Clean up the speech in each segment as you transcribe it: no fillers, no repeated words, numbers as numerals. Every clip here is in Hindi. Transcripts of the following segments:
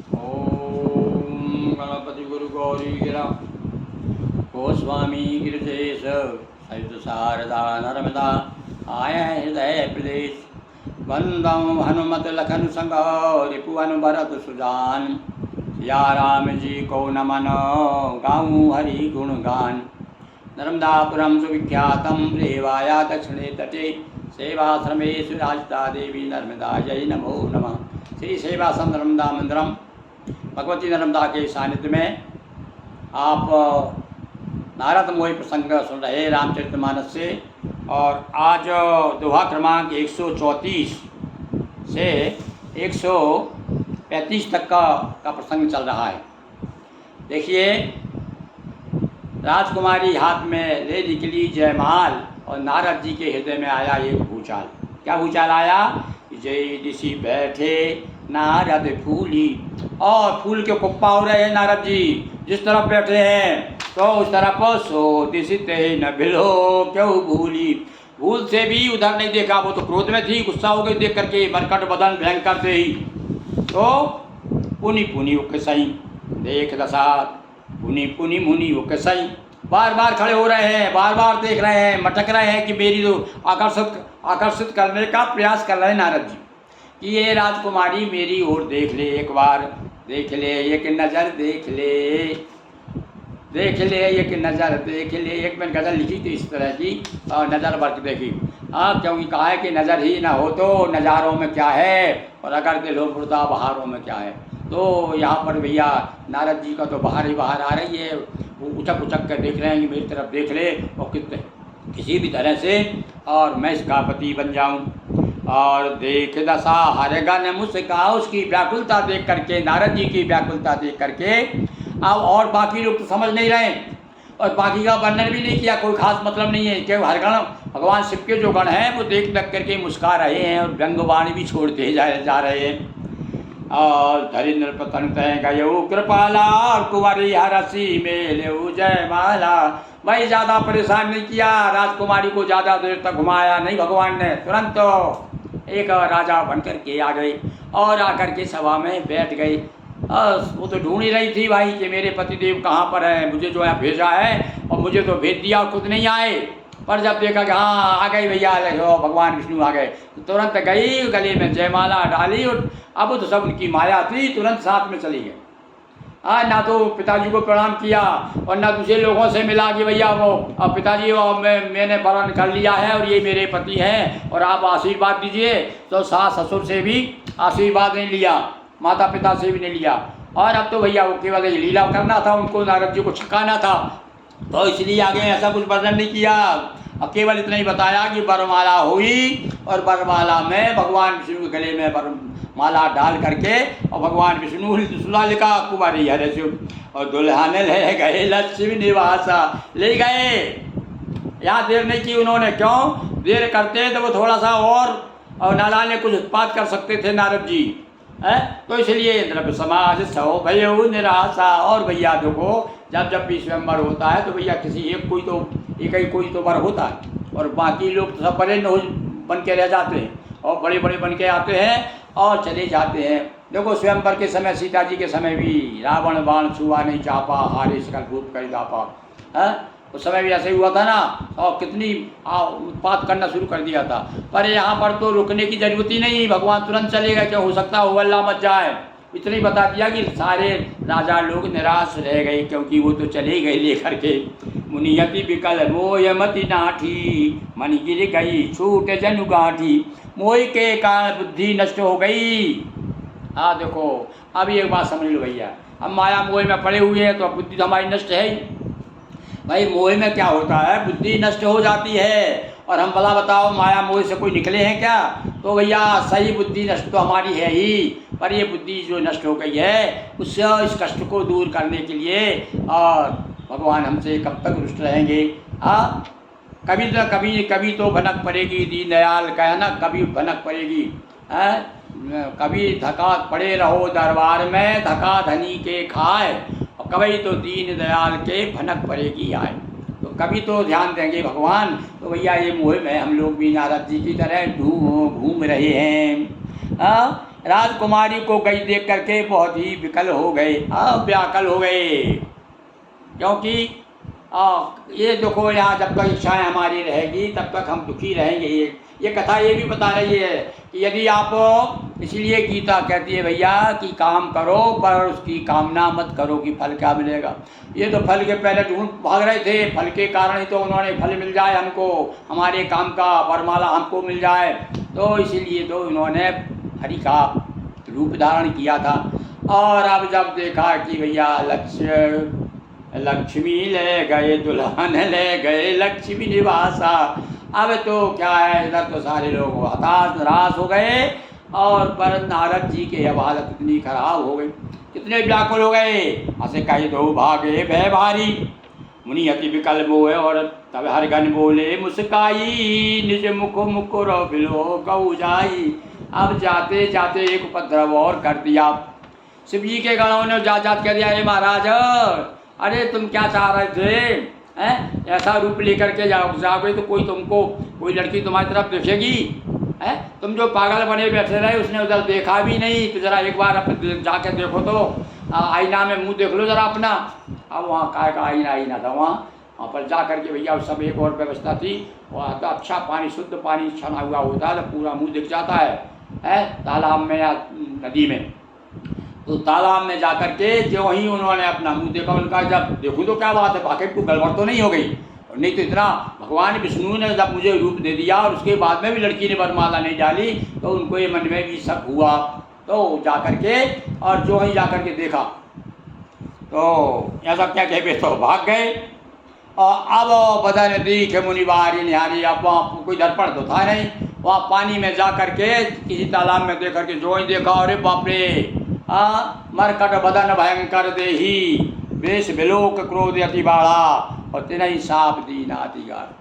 ओम गणपति गुरु गौरी गिरा गोस्वामी गिरिशेष सहित शारदा नर्मदा आय हृदय प्रदेश वंदम हनुमत लखन संग रिपुवन भरत सुजान या राम जी को नमन गाऊँ हरि गुणगान नर्मदापुरम सुविख्यातम रेवाया दक्षिणे तटे सेवाश्रमेषु राजता देवी नर्मदा जय नमो नमः। श्री सेवाश्रम नर्मदा मंदिरम भगवती नर्मदा के सानिध्य में आप नारद मोहि प्रसंग सुन रहे रामचरितमानस से। और आज दोहा क्रमांक 134 से 135 तक का प्रसंग चल रहा है। देखिए, राजकुमारी हाथ में ले निकली जयमाल और नारद जी के हृदय में आया एक भूचाल। क्या भूचाल आया? जय ऋषि बैठे नारद फूली, और फूल के कुप्पा हो रहे हैं नारद जी। जिस तरफ बैठे हैं तो उस तरफ सो दिशते न भिलो क्यों भूली। भूल से भी उधर नहीं देखा, वो तो क्रोध में थी, गुस्सा हो गई देख करके, मरकट बदन भयंकर से ही। तो पुनि पुनि उक सही देख दशा, पुनि पुनि मुनि उक सही। बार बार खड़े हो रहे हैं, बार बार देख रहे हैं, मटक रहे हैं कि मेरी तो आकर्षित करने का प्रयास कर रहे हैं नारद जी कि ये राजकुमारी मेरी ओर देख ले, एक बार देख ले, एक नज़र देख ले, देख ले, एक नज़र देख ले। एक मैंने गज़ल लिखी थी इस तरह की, और नज़र भर के देखी। क्योंकि कहा है कि नज़र ही ना हो तो नज़ारों में क्या है, और अगर दिल हो मुर्दा बहारों में क्या है। तो यहाँ पर भैया नारद जी का तो बाहर ही बाहर आ रही है, वो उचक उचक कर देख रहे हैं कि मेरी तरफ देख ले और किसी भी तरह से और मैं इसका पति बन जाऊँ। और देख दशा हर गन मुस्का, उसकी व्याकुलता देख करके, नारद जी की व्याकुलता देख करके। अब और बाकी लोग तो समझ नहीं रहे, और बाकी का वर्णन भी नहीं किया, कोई खास मतलब नहीं है कि हर गण भगवान शिव के जो गण हैं वो देख करके मुस्का रहे हैं और व्यंगवाणी भी छोड़ते जा रहे हैं। और धरिन्द्र पतन तय गयो कृपाला, और कुंवरी हरसी मेलेऊ जयमाला। भाई ज़्यादा परेशान नहीं किया, राजकुमारी को ज़्यादा देर तक घुमाया नहीं भगवान ने। तुरंत एक राजा बनकर के आ गए और आकर के सभा में बैठ गए। वो तो ढूंढ ही रही थी भाई कि मेरे पतिदेव कहाँ पर हैं, मुझे जो है भेजा है, और मुझे तो भेज दिया और खुद नहीं आए। पर जब देखा कि हाँ आ गई भैया, भगवान विष्णु आ गए, तो तुरंत गई, गले में जयमाला डाली, और अब तो सब उनकी माया थी, तुरंत साथ में चली गई। ना तो पिताजी को प्रणाम किया और ना दूसरे लोगों से मिला कि भैया वो अब पिताजी मैंने वरण कर लिया है और ये मेरे पति हैं और आप आशीर्वाद दीजिए। तो सास ससुर से भी आशीर्वाद नहीं लिया, माता पिता से भी नहीं लिया। और अब तो भैया वो केवल लीला करना था, उनको नारद जी को छकाना था, तो इसलिए आगे ऐसा कुछ वर्णन नहीं किया। अब केवल इतना ही बताया कि वरमाला हुई, और वरमाला में भगवान विष्णु के गले में माला डाल करके और भगवान विष्णु लिखा कुमारी हरे शिव, और दुल्हन ले गए लक्ष्मी निवासा, ले गए। यहाँ देर नहीं की उन्होंने, क्यों देर करते तो वो थोड़ा सा और नालायक कुछ उत्पाद कर सकते थे नारद जी है। तो इसलिए द्रव्य समाज सौ भयो निराशा। और भैया देखो, जब भी स्वयंवर होता है तो भैया किसी एक ही कोई तो वर होता है, और बाकी लोग तो सब बड़े बन के रह जाते हैं और बड़े बड़े बन के आते हैं और चले जाते हैं। देखो स्वयंवर के समय, सीता जी के समय भी रावण बाण छुआ नहीं चापा, हारे सकल रूप कर दापा है। उस समय भी ऐसे ही हुआ था ना, और कितनी उत्पात करना शुरू कर दिया था। पर यहाँ पर तो रुकने की जरूरत ही नहीं, भगवान तुरंत चलेगा, क्या हो सकता है हुल्ला मच जाए। इतना ही बता दिया कि सारे राजा लोग निराश रह गए, क्योंकि वो तो चले गए लेकर के। मुनियति विकल मोयमति नाठी, मन गिर गई छूट जनु गांठी। मोह के कारण बुद्धि नष्ट हो गई। देखो अब एक बात समझ लो भैया, हम माया मोह में पड़े हुए हैं तो बुद्धि तो हमारी नष्ट है ही। भाई मोह में क्या होता है, बुद्धि नष्ट हो जाती है। और हम भला बताओ माया मोह से कोई निकले हैं क्या? तो भैया सही बुद्धि नष्ट तो हमारी है ही, पर ये बुद्धि जो नष्ट हो गई है उससे इस कष्ट को दूर करने के लिए, और भगवान हमसे कब तक रुष्ट रहेंगे। कभी तो भनक पड़ेगी, दीनदयाल कहे ना, कभी भनक पड़ेगी। कभी धका पड़े रहो दरबार में, धका धनी के खाए, और कभी तो दीनदयाल के भनक पड़ेगी आए। तो कभी तो ध्यान देंगे भगवान। तो भैया ये मोह में हम लोग भी नारद जी की तरह घूम रहे हैं। राजकुमारी को गई देख करके बहुत ही विकल हो गए, व्याकुल हो गए, क्योंकि ये देखो यहाँ जब तक इच्छाएँ हमारी रहेगी तब तक हम दुखी रहेंगे। ये कथा ये भी बता रही है कि यदि आप, इसलिए गीता कहती है भैया कि काम करो पर उसकी कामना मत करो कि फल क्या मिलेगा। ये तो फल के पहले ढूंढ भाग रहे थे, फल के कारण ही तो उन्होंने फल मिल जाए हमको, हमारे काम का वरमाला हमको मिल जाए, तो इसीलिए तो उन्होंने हरि का रूप धारण किया था। और अब जब देखा कि भैया लक्ष्मी ले गए, दुल्हन ले गए, लक्ष्मी निवासा, अब तो क्या है, इधर तो सारे लोग हताश निराश हो गए। और पर नारद जी के अब हालत इतनी खराब हो गई, कितने व्याकुल हो गए। ऐसे कही दो भागे भय भारी, मुनि अति विकल बोए, और तब हरगन बोले मुस्काई, निज मुख मुकुर बिलो गौ जाई। अब जाते जाते एक उपद्रव और कर दिया। शिव जी के गणों ने जात कह दिया, अरे महाराज, अरे तुम क्या चाह रहे थे, हैं? ऐसा रूप लेकर के जाओगे तो कोई लड़की तुम्हारी तरफ देखेगी, है? तुम जो पागल बने बैठे रहे, उसने उधर देखा भी नहीं, तो जरा एक बार जाके देखो तो, आईना में मुंह देख लो जरा अपना। अब वहाँ काय का आईना था, वहाँ पर जा करके भैया सब एक और व्यवस्था थी, वहाँ तो अच्छा पानी, शुद्ध पानी छना हुआ होता है, तो पूरा मुँह दिख जाता है तालाब में या नदी में। तो तालाब में जाकर के जो ही उन्होंने अपना मुंह देखा, उनका जब देखूँ तो क्या बात है, वाकई कोई गड़बड़ तो नहीं हो गई। और नहीं तो इतना भगवान विष्णु ने जब मुझे रूप दे दिया और उसके बाद में भी लड़की ने वरमाला नहीं डाली, तो उनको ये मन में भी शक हुआ। तो जा कर के और जो ही जा कर के देखा तो ऐसा क्या कहे, तो भाग गए। और अब बदन दीख मुनिवारी निहारी, अब वहाँ कोई दर्पण तो था नहीं, वहाँ पानी में जा कर के किसी तालाब में देख करके जो ही देखा, अरे बाप रे, मरकट बदन भयंकर देही, वेश विलोक क्रोध अति बाढ़ा, और तिनहि साप दीना अतिगार।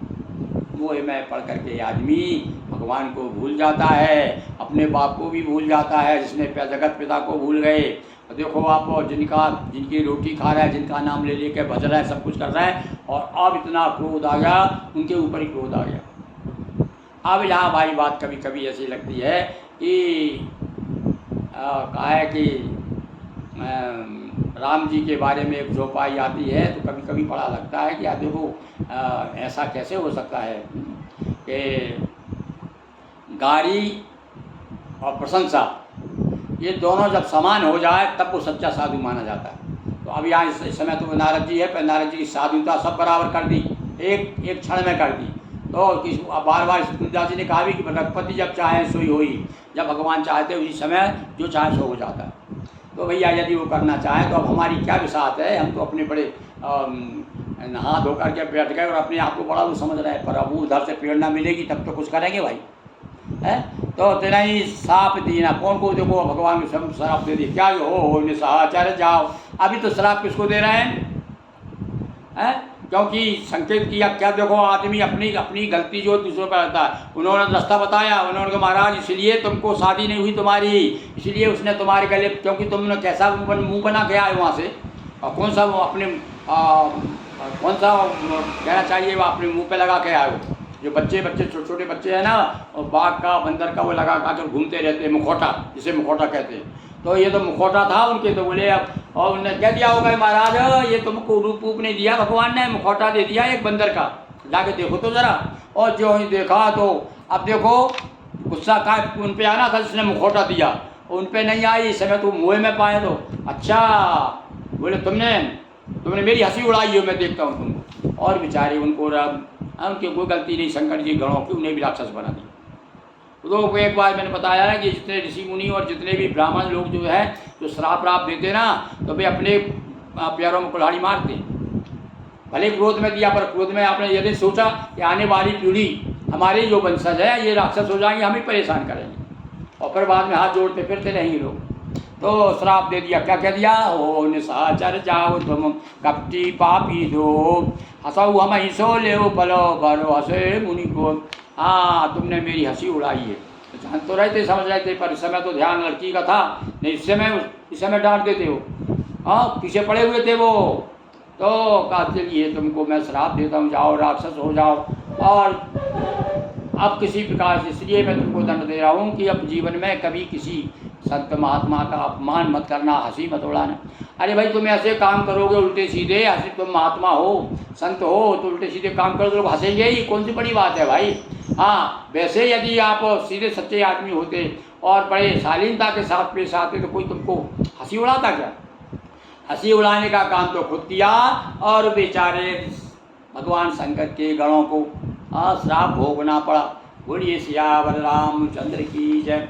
मोह में पढ़ करके आदमी भगवान को भूल जाता है, अपने बाप को भी भूल जाता है, जिसने जगत पिता को भूल गए। और देखो आप, जिनकी रोटी खा रहा है, जिनका नाम ले लेके भज रहा है, सब कुछ कर रहा है, और अब इतना क्रोध आ गया, उनके ऊपर ही क्रोध आ गया। अब यहाँ भाई बात कभी कभी ऐसी लगती है कि कहा है कि राम जी के बारे में एक चौपाई आती है, तो कभी कभी बड़ा लगता है कि देखो ऐसा कैसे हो सकता है कि गारी और प्रशंसा ये दोनों जब समान हो जाए तब वो सच्चा साधु माना जाता है। तो अब यहाँ इस समय तो नारद जी है, पर नारद जी की साधुता सब बराबर कर दी, एक क्षण में कर दी। तो बार बार तुलसीदास जी ने कहा भी कि रघुपति जब चाहे सोई होई, जब भगवान चाहते उसी समय जो चाहे सो हो जाता है। तो भैया यदि वो करना चाहें तो अब हमारी क्या विसात है, हम तो अपने बड़े नहा धो करके बैठ गए और अपने आप को बड़ा वो समझ रहे हैं, पर अब उधर से प्रेरणा मिलेगी तब तो कुछ करेंगे भाई, है? तो तेना ही साप दीना, कौन को देखो भगवान को शराब दे दी, क्या हो निशाचर जाओ। अभी तो शराब किसको दे रहे हैं? क्योंकि संकेत किया, क्या देखो आदमी अपनी गलती जो दूसरों पर रहता है। उन्होंने रास्ता बताया, उन्होंने कहा महाराज इसलिए तुमको शादी नहीं हुई तुम्हारी, इसलिए उसने तुम्हारे गले, क्योंकि तुमने कैसा मुंह बना के आए वहाँ से, और कौन सा अपने कौन सा कहना चाहिए वो अपने मुंह पे लगा के आए हो। जो बच्चे छोटे छोटे बच्चे हैं ना, और बाघ का बंदर का वो लगा कर घूमते रहते हैं, मुखौटा, जिसे मुखौटा कहते हैं। तो ये तो मुखौटा था उनके, तो बोले अब, और उन्होंने क्या दिया होगा महाराज, ये तुमको रूप नहीं दिया भगवान ने, मुखौटा दे दिया एक बंदर का, जाके देखो तो जरा। और जो ही देखा तो अब देखो गुस्सा का उन पे आना था जिसने मुखौटा दिया, उन पे नहीं आई, इस समय तो मुँह में पाए। तो अच्छा बोले तुमने मेरी हंसी उड़ाई हो, मैं देखता हूँ तुमको। और बेचारे उनको उनकी कोई गलती नहीं, शंकर जी गणों की, उन्हें भी राक्षस बना दी। तो एक बार मैंने बताया है कि जितने ऋषि मुनि और जितने भी ब्राह्मण लोग जो है, जो श्राप देते ना, तो वे अपने पैरों में कुल्हाड़ी मारते। भले क्रोध में दिया, पर क्रोध में आपने यदि सोचा कि आने वाली पीढ़ी हमारे जो वंशज है ये राक्षस हो जाएंगे, हम ही परेशान करेंगे, और फिर बाद में हाथ जोड़ते फिरते रहेंगे लोग। तो श्राप दे दिया, क्या कह दिया, हो निशाचर जाओ तुम कपटी पापी दो, हंसऊ हम हिसो ले पलो भरो हंसे मुनि को। हाँ तुमने मेरी हंसी उड़ाई है, जान तो रहे थे, समझ रहे थे, पर इस समय तो ध्यान लड़की का था नहीं, इस समय डांट देते हो। हाँ पीछे पड़े हुए थे वो। तो कहा चलिए तुमको मैं श्राप देता हूँ, जाओ राक्षस हो जाओ, और अब किसी प्रकार से, इसलिए मैं तुमको दंड दे रहा हूँ कि अब जीवन में कभी किसी संत महात्मा का अपमान मत करना, हंसी मत उड़ाना। अरे भाई तुम ऐसे काम करोगे उल्टे सीधे, हंसी, तुम महात्मा हो, संत हो, तो उल्टे सीधे काम करो तो लोग हंसेंगे ही, कौन सी बड़ी बात है भाई। हाँ, वैसे यदि आप सीधे सच्चे आदमी होते और बड़े शालीनता के साथ पेश आते तो कोई तुमको हंसी उड़ाता क्या। हंसी उड़ाने का काम तो खुद किया और बेचारे भगवान शंकर के गणों को श्राप भोगना पड़ा। बोलिए सियावर रामचंद्र की जय,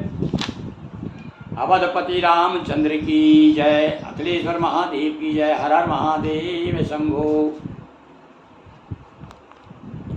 अवधपति रामचंद्र की जय, अखिलेश्वर महादेव की जय। हर हर महादेव शंभो।